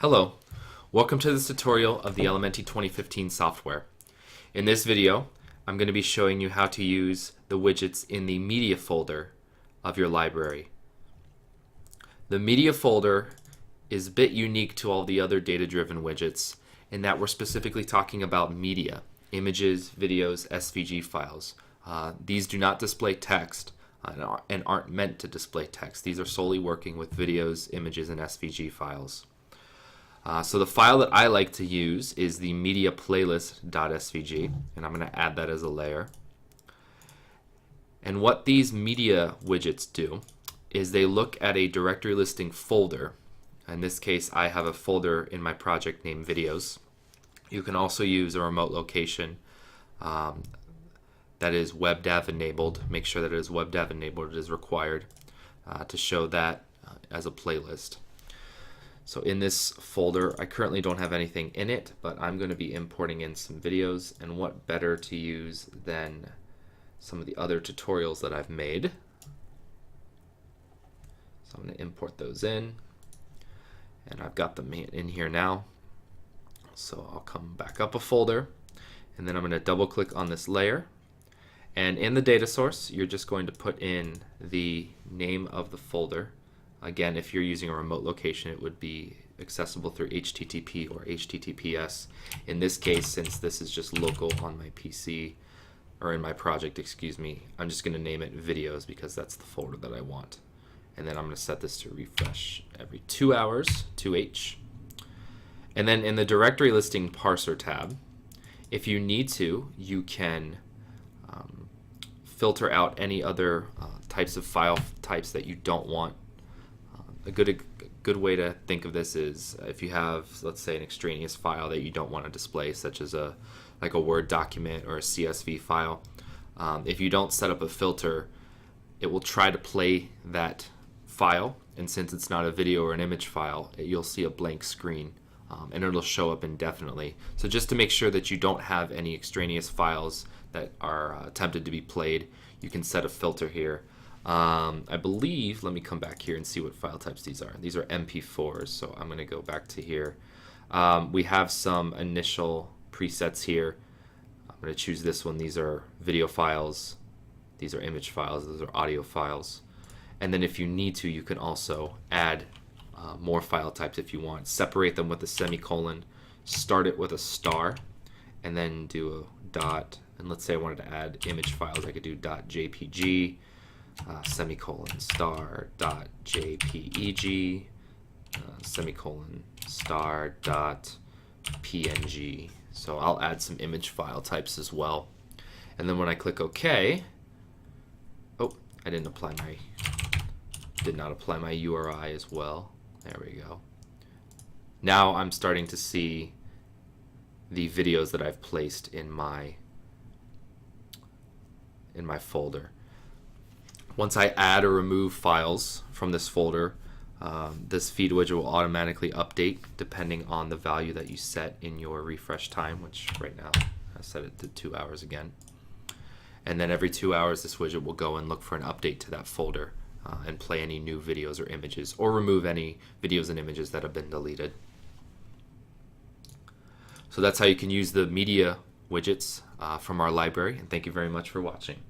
Hello, welcome to this tutorial of the Elementi 2015 software. In this video, I'm going to be showing you how to use the widgets in the media folder of your library. The media folder is a bit unique to all the other data-driven widgets in that we're specifically talking about media, images, videos, SVG files. These do not display text and aren't meant to display text. These are solely working with videos, images, and SVG files. So the file that I like to use is the media playlist.svg, and I'm going to add that as a layer. And what these media widgets do is they look at a directory listing folder. In this case, I have a folder in my project named videos. You can also use a remote location that is WebDAV enabled. Make sure that it is WebDAV enabled. It is required to show that as a playlist. So in this folder, I currently don't have anything in it, but I'm going to be importing in some videos, and what better to use than some of the other tutorials that I've made. So I'm going to import those in, and I've got them in here now. So I'll come back up a folder, and then I'm going to double click on this layer. And in the data source, you're just going to put in the name of the folder. Again, if you're using a remote location, it would be accessible through HTTP or HTTPS. In this case, since this is just local on my PC, or in my project, excuse me, I'm just going to name it videos because that's the folder that I want. And then I'm going to set this to refresh every 2 hours, 2H. And then in the directory listing parser tab, if you need to, you can filter out any other types of file types that you don't want. A good way to think of this is if you have, let's say, an extraneous file that you don't want to display, such as like a Word document or a CSV file. If you don't set up a filter, it will try to play that file, and since it's not a video or an image file, you'll see a blank screen, and it'll show up indefinitely. So just to make sure that you don't have any extraneous files that are attempted to be played, you can set a filter here. I believe, let me come back here and see what file types these are. These are MP4s, so I'm going to go back to here. We have some initial presets here. I'm going to choose this one. These are video files, these are image files, those are audio files. And then if you need to, you can also add more file types if you want. Separate them with a semicolon, start it with a star, and then do a dot. And let's say I wanted to add image files, I could do .jpg. Semicolon star dot jpeg semicolon star dot png. So I'll add some image file types as well. And then when I click OK, oh, I did not apply my URI as well. There we go. Now I'm starting to see the videos that I've placed in my folder. Once I add or remove files from this folder, this feed widget will automatically update depending on the value that you set in your refresh time, which right now I set it to 2 hours again. And then every 2 hours this widget will go and look for an update to that folder and play any new videos or images, or remove any videos and images that have been deleted. So that's how you can use the media widgets from our library, and thank you very much for watching.